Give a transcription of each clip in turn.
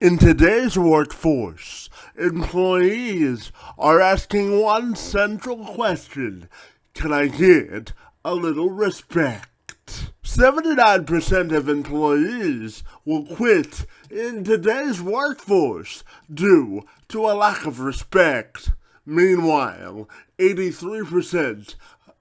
In today's workforce, employees are asking one central question: can I get a little respect? 79% of employees will quit in today's workforce due to a lack of respect. Meanwhile, 83%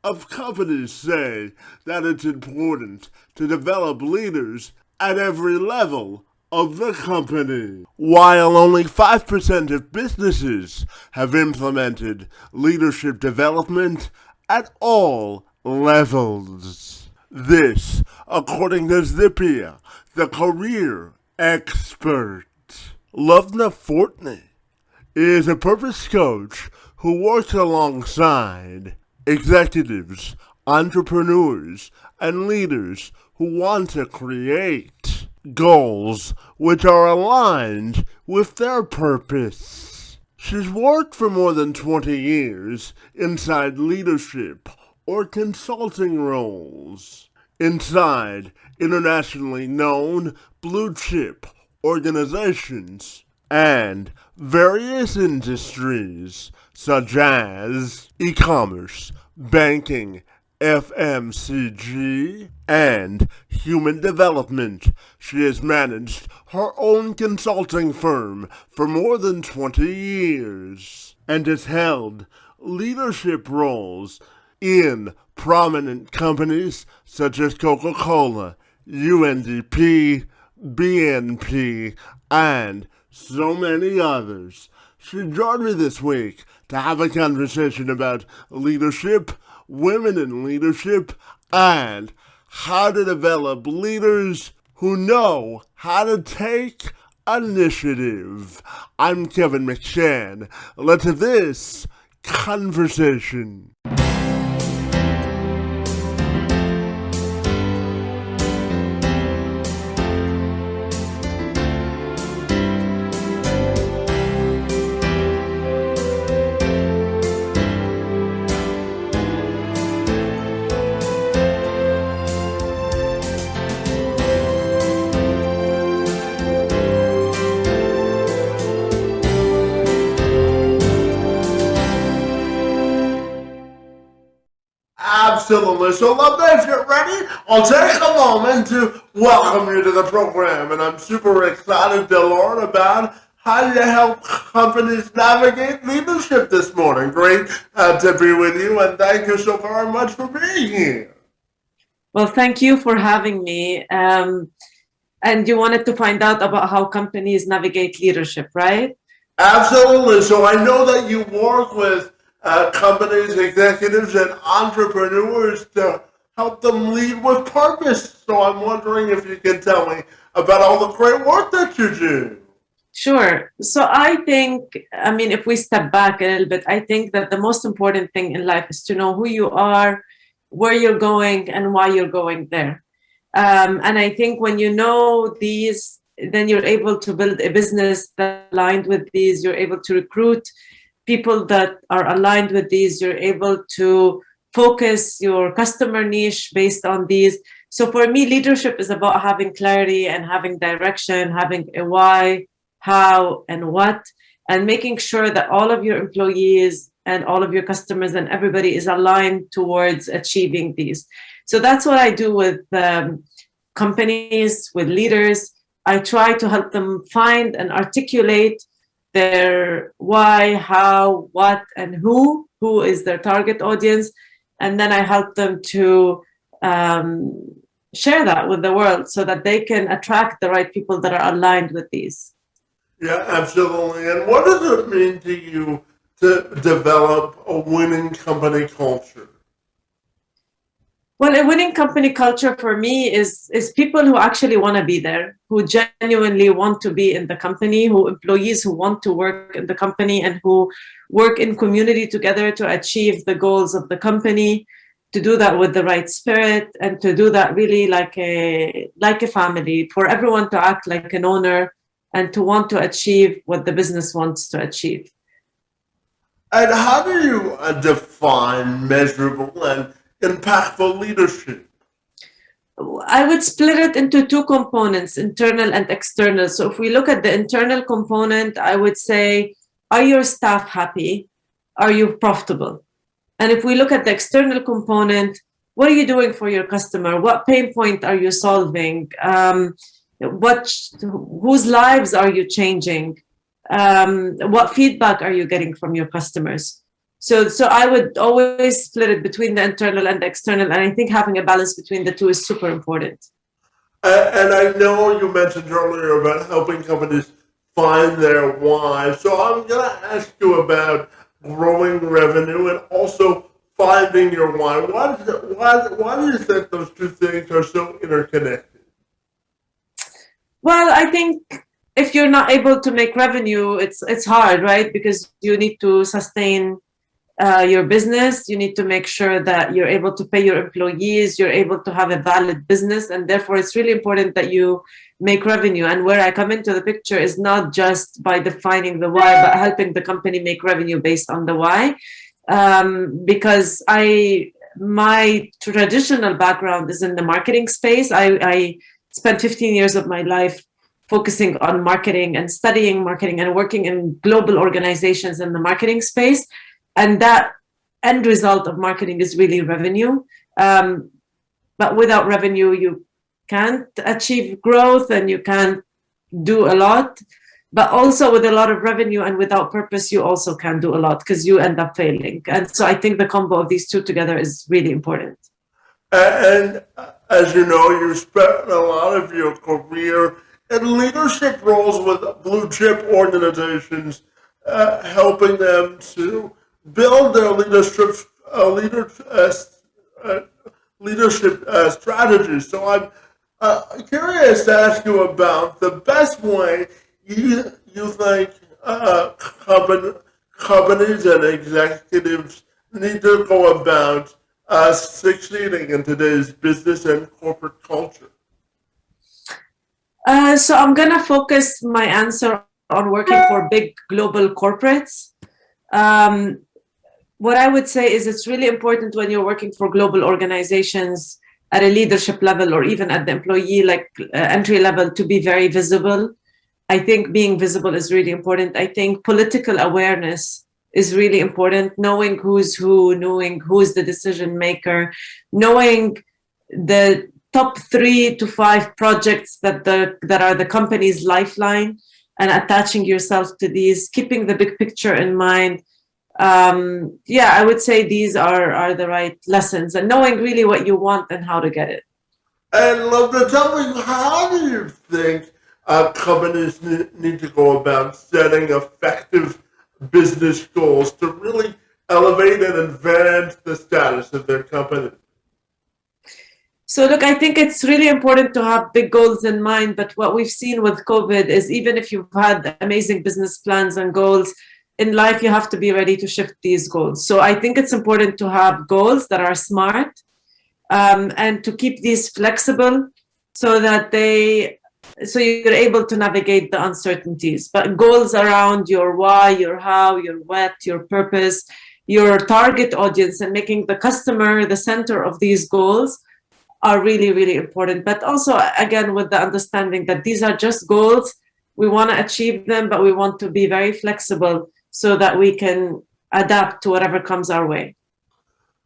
of companies say that it's important to develop leaders at every level of the company, while only 5% of businesses have implemented leadership development at all levels. This, according to Zippia, the career expert. Lubna Forzley is a purpose coach who works alongside executives, entrepreneurs, and leaders who want to create goals which are aligned with their purpose. She's worked for more than 20 years inside leadership or consulting roles, inside internationally known blue chip organizations, and various industries such as e-commerce, banking, FMCG, and human development. She has managed her own consulting firm for more than 20 years and has held leadership roles in prominent companies such as Coca-Cola, UNDP, BNP, and so many others. She joined me this week to have a conversation about leadership, women in leadership, and how to develop leaders who know how to take initiative. I'm Kevin McShann. Let's have this conversation. Absolutely. So, Lubna, if you're ready, I'll take a moment to welcome you to the program. And I'm super excited to learn about how you help companies navigate leadership this morning. Great to be with you, and thank you so very much for being here. Well, thank you for having me. And you wanted to find out about how companies navigate leadership, right? Absolutely. So I know that you work with companies, executives, and entrepreneurs to help them lead with purpose. So I'm wondering if you can tell me about all the great work that you do. Sure. So if we step back a little bit, I think that the most important thing in life is to know who you are, where you're going, and why you're going there. And I think when you know these, then you're able to build a business that's aligned with these. You're able to recruit people that are aligned with these. You're able to focus your customer niche based on these. So for me, leadership is about having clarity and having direction, having a why, how, and what, and making sure that all of your employees and all of your customers and everybody is aligned towards achieving these. So that's what I do with companies, with leaders. I try to help them find and articulate their why, how, what, and who is their target audience. And then I help them to share that with the world so that they can attract the right people that are aligned with these. Yeah, absolutely. And what does it mean to you to develop a winning company culture? Well, a winning company culture for me is people who actually want to be there, who genuinely want to be in the company, who employees who want to work in the company and who work in community together to achieve the goals of the company, to do that with the right spirit, and to do that really like a family, for everyone to act like an owner and to want to achieve what the business wants to achieve. And how do you define measurable and impactful leadership? I would split it into two components, internal and external. So if we look at the internal component, I would say, are your staff happy? Are you profitable? And if we look at the external component, what are you doing for your customer? What pain point are you solving? Whose lives are you changing? What feedback are you getting from your customers? So I would always split it between the internal and the external, and I think having a balance between the two is super important. And I know you mentioned earlier about helping companies find their why. So I'm going to ask you about growing revenue and also finding your why. Why do you think those two things are so interconnected? Well, I think if you're not able to make revenue, it's hard, right? Because you need to sustain your business. You need to make sure that you're able to pay your employees, you're able to have a valid business, and therefore it's really important that you make revenue. And where I come into the picture is not just by defining the why, but helping the company make revenue based on the why. Because my traditional background is in the marketing space. I spent 15 years of my life focusing on marketing and studying marketing and working in global organizations in the marketing space. And that end result of marketing is really revenue. But without revenue, you can't achieve growth and you can't do a lot. But also with a lot of revenue and without purpose, you also can't do a lot because you end up failing. And so I think the combo of these two together is really important. And as you know, you spent a lot of your career in leadership roles with blue chip organizations, helping them to build their leadership strategies. So I'm curious to ask you about the best way you think companies and executives need to go about succeeding in today's business and corporate culture. So I'm going to focus my answer on working for big global corporates. What I would say is it's really important when you're working for global organizations at a leadership level or even at the employee entry level to be very visible. I think being visible is really important. I think political awareness is really important, knowing who's who, knowing who's the decision maker, knowing the top 3 to 5 projects that are the company's lifeline and attaching yourself to these, keeping the big picture in mind. I would say these are the right lessons and knowing really what you want and how to get it. And Lubna, tell me, how do you think companies need to go about setting effective business goals to really elevate and advance the status of their company? So look, I think it's really important to have big goals in mind, but what we've seen with COVID is even if you've had amazing business plans and goals, in life you have to be ready to shift these goals. So I think it's important to have goals that are smart and to keep these flexible so you're able to navigate the uncertainties. But goals around your why, your how, your what, your purpose, your target audience, and making the customer the center of these goals are really, really important. But also, again, with the understanding that these are just goals, we want to achieve them, but we want to be very flexible so that we can adapt to whatever comes our way.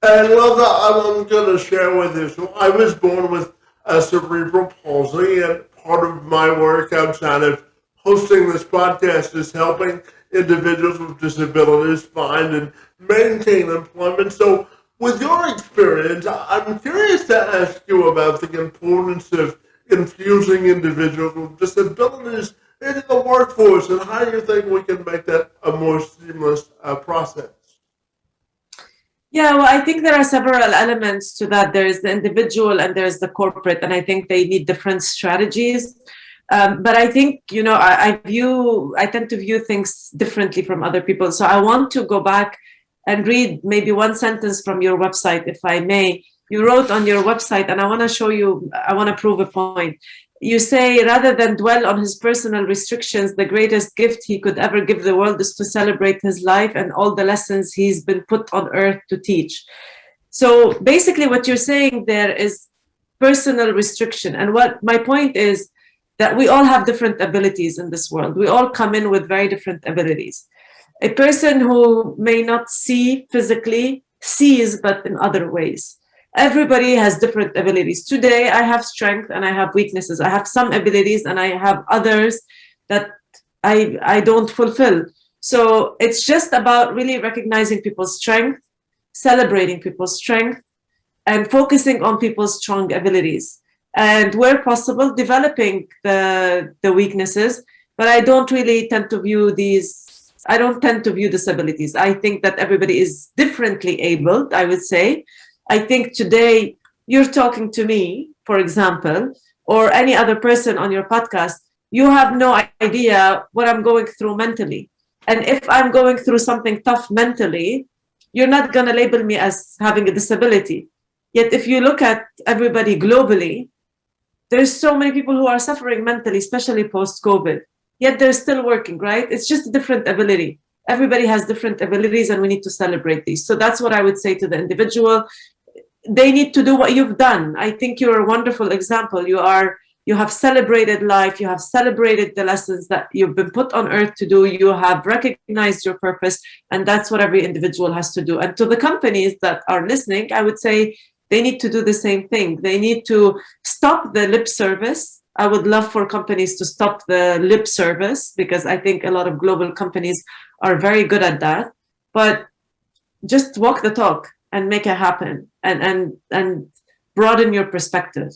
And Lubna, I'm going to share with you. So I was born with cerebral palsy, and part of my work outside of hosting this podcast is helping individuals with disabilities find and maintain employment. So with your experience, I'm curious to ask you about the importance of infusing individuals with disabilities into the workforce and how you think we can make that a more seamless process. Yeah, well, I think there are several elements to that. There's the individual and there's the corporate, and I think they need different strategies. But I think, I tend to view things differently from other people. So I want to go back and read maybe one sentence from your website, if I may. You wrote on your website, and I want to prove a point. You say, rather than dwell on his personal restrictions, the greatest gift he could ever give the world is to celebrate his life and all the lessons he's been put on earth to teach. So basically what you're saying there is personal restriction. And what my point is that we all have different abilities in this world. We all come in with very different abilities. A person who may not see physically sees, but in other ways. Everybody has different abilities. Today, I have strength and I have weaknesses. I have some abilities and I have others that I don't fulfill. So it's just about really recognizing people's strength, celebrating people's strength, and focusing on people's strong abilities. And where possible, developing the weaknesses. But I don't really tend to view I don't tend to view disabilities. I think that everybody is differently abled, I would say. I think today you're talking to me, for example, or any other person on your podcast, you have no idea what I'm going through mentally. And if I'm going through something tough mentally, you're not going to label me as having a disability. Yet if you look at everybody globally, there's so many people who are suffering mentally, especially post-COVID. Yet they're still working, right? It's just a different ability. Everybody has different abilities and we need to celebrate these. So that's what I would say to the individual. They need to do what you've done. I think you're a wonderful example. You have celebrated life. You have celebrated the lessons that you've been put on earth to do. You have recognized your purpose. And that's what every individual has to do. And to the companies that are listening, I would say they need to do the same thing. They need to stop the lip service. I would love for companies to stop the lip service because I think a lot of global companies are very good at that. But just walk the talk and make it happen and broaden your perspective.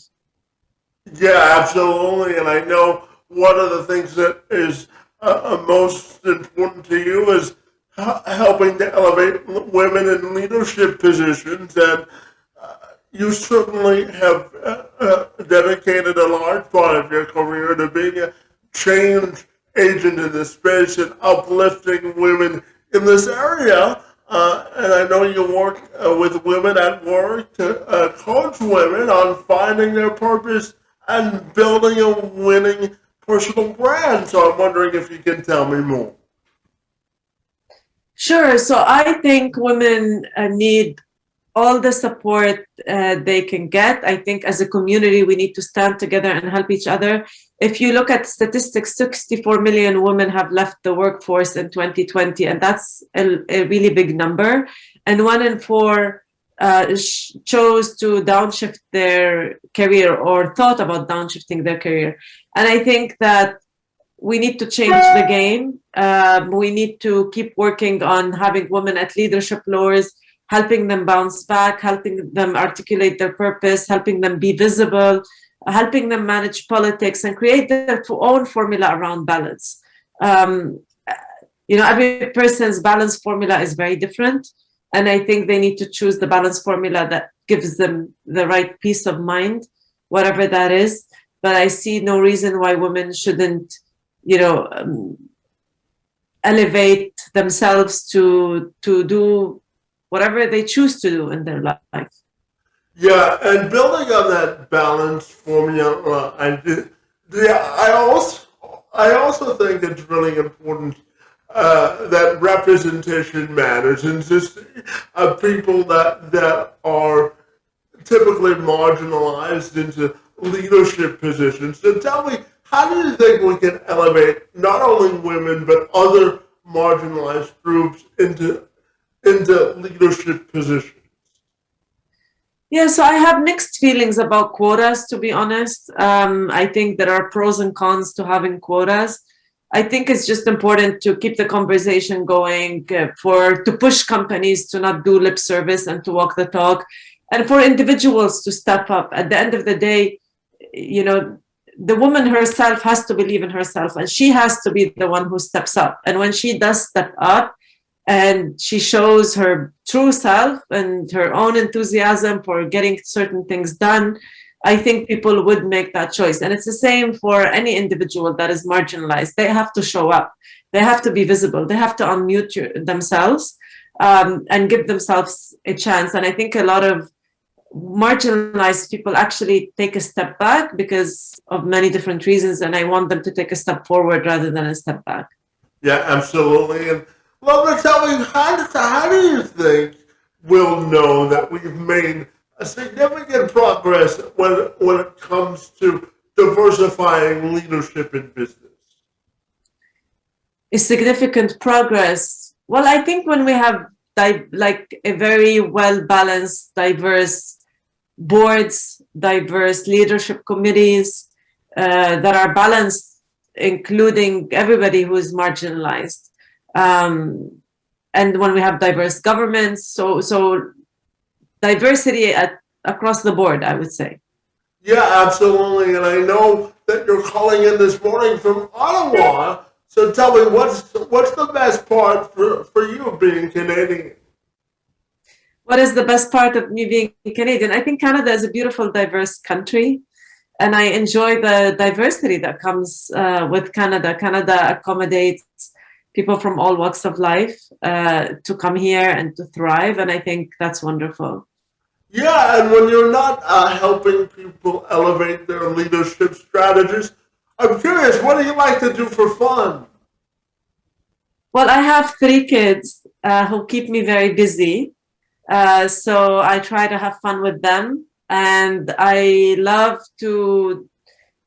Yeah, absolutely. And I know one of the things that is most important to you is helping to elevate women in leadership positions. And you certainly have dedicated a large part of your career to being a change agent in this space and uplifting women in this area. And I know you work with women at work to coach women on finding their purpose and building a winning personal brand. So I'm wondering if you can tell me more. Sure. So I think women need all the support they can get. I think as a community, we need to stand together and help each other. If you look at statistics, 64 million women have left the workforce in 2020, and that's a really big number. And 1 in 4 chose to downshift their career or thought about downshifting their career. And I think that we need to change the game. We need to keep working on having women at leadership roles, helping them bounce back, helping them articulate their purpose, helping them be visible, helping them manage politics and create their own formula around balance. Every person's balance formula is very different. And I think they need to choose the balance formula that gives them the right peace of mind, whatever that is. But I see no reason why women shouldn't, elevate themselves to do whatever they choose to do in their life. Yeah, and building on that balance formula, I also think it's really important that representation matters, and just people that are typically marginalized into leadership positions. So tell me, how do you think we can elevate not only women but other marginalized groups into leadership positions? Yeah, so I have mixed feelings about quotas, to be honest. I think there are pros and cons to having quotas. I think it's just important to keep the conversation going, to push companies to not do lip service and to walk the talk, and for individuals to step up. At the end of the day, the woman herself has to believe in herself, and she has to be the one who steps up. And when she does step up, and she shows her true self and her own enthusiasm for getting certain things done, I think people would make that choice. And it's the same for any individual that is marginalized. They have to show up. They have to be visible. They have to unmute themselves and give themselves a chance. And I think a lot of marginalized people actually take a step back because of many different reasons. And I want them to take a step forward rather than a step back. Yeah, absolutely. And Lubna, tell me, how do you think we'll know that we've made a significant progress when it comes to diversifying leadership in business? A significant progress. Well, I think when we have like a very well balanced, diverse boards, diverse leadership committees that are balanced, including everybody who is marginalized, and when we have diverse governments, so diversity across the board, I would say. Yeah, absolutely. And I know that you're calling in this morning from Ottawa. So tell me, what's the best part for you being Canadian? What is the best part of me being Canadian? I think Canada is a beautiful, diverse country, and I enjoy the diversity that comes with Canada. Canada accommodates people from all walks of life to come here and to thrive, and I think that's wonderful. Yeah, and when you're not helping people elevate their leadership strategies, I'm curious, what do you like to do for fun? Well, I have 3 kids who keep me very busy. So I try to have fun with them. And I love to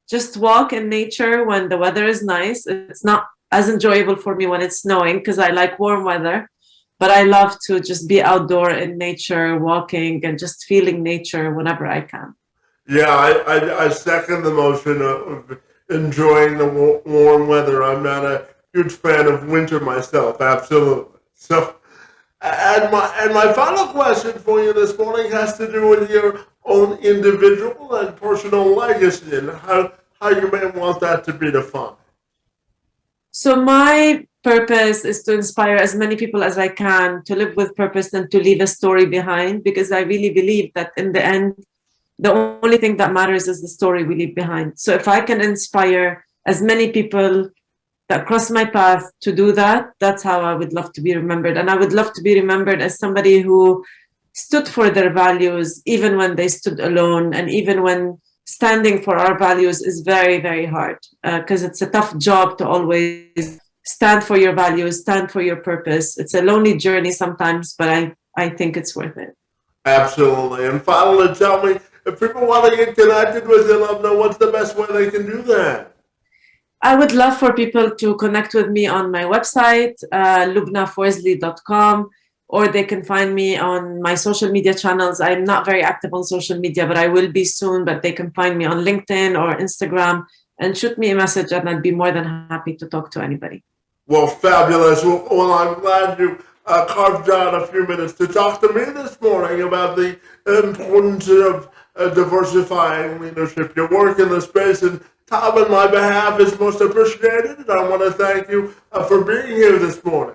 just walk in nature when the weather is nice. It's not as enjoyable for me when it's snowing because I like warm weather. But I love to just be outdoor in nature, walking and just feeling nature whenever I can. Yeah, I second the motion of enjoying the warm weather. I'm not a huge fan of winter myself, absolutely. So, and my final question for you this morning has to do with your own individual and personal legacy and how you may want that to be defined. So my purpose is to inspire as many people as I can to live with purpose and to leave a story behind, because I really believe that in the end, the only thing that matters is the story we leave behind. So if I can inspire as many people that cross my path to do that, that's how I would love to be remembered. And I would love to be remembered as somebody who stood for their values, even when they stood alone, and even when standing for our values is very, very hard, because it's a tough job to always stand for your values, stand for your purpose. It's a lonely journey sometimes, but I think it's worth it. Absolutely. And finally, tell me, if people want to get connected with you, let them know what's the best way they can do that. I would love for people to connect with me on my website, lubnaforzley.com, or they can find me on my social media channels. I'm not very active on social media, but I will be soon. But they can find me on LinkedIn or Instagram and shoot me a message, and I'd be more than happy to talk to anybody. Well, fabulous. Well, I'm glad you carved out a few minutes to talk to me this morning about the importance of diversifying leadership. Your work in the space, and Tom, on my behalf, is most appreciated. And I want to thank you for being here this morning.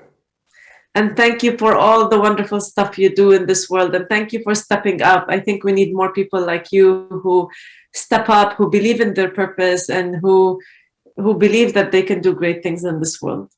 And thank you for all the wonderful stuff you do in this world. And thank you for stepping up. I think we need more people like you who step up, who believe in their purpose, and who believe that they can do great things in this world.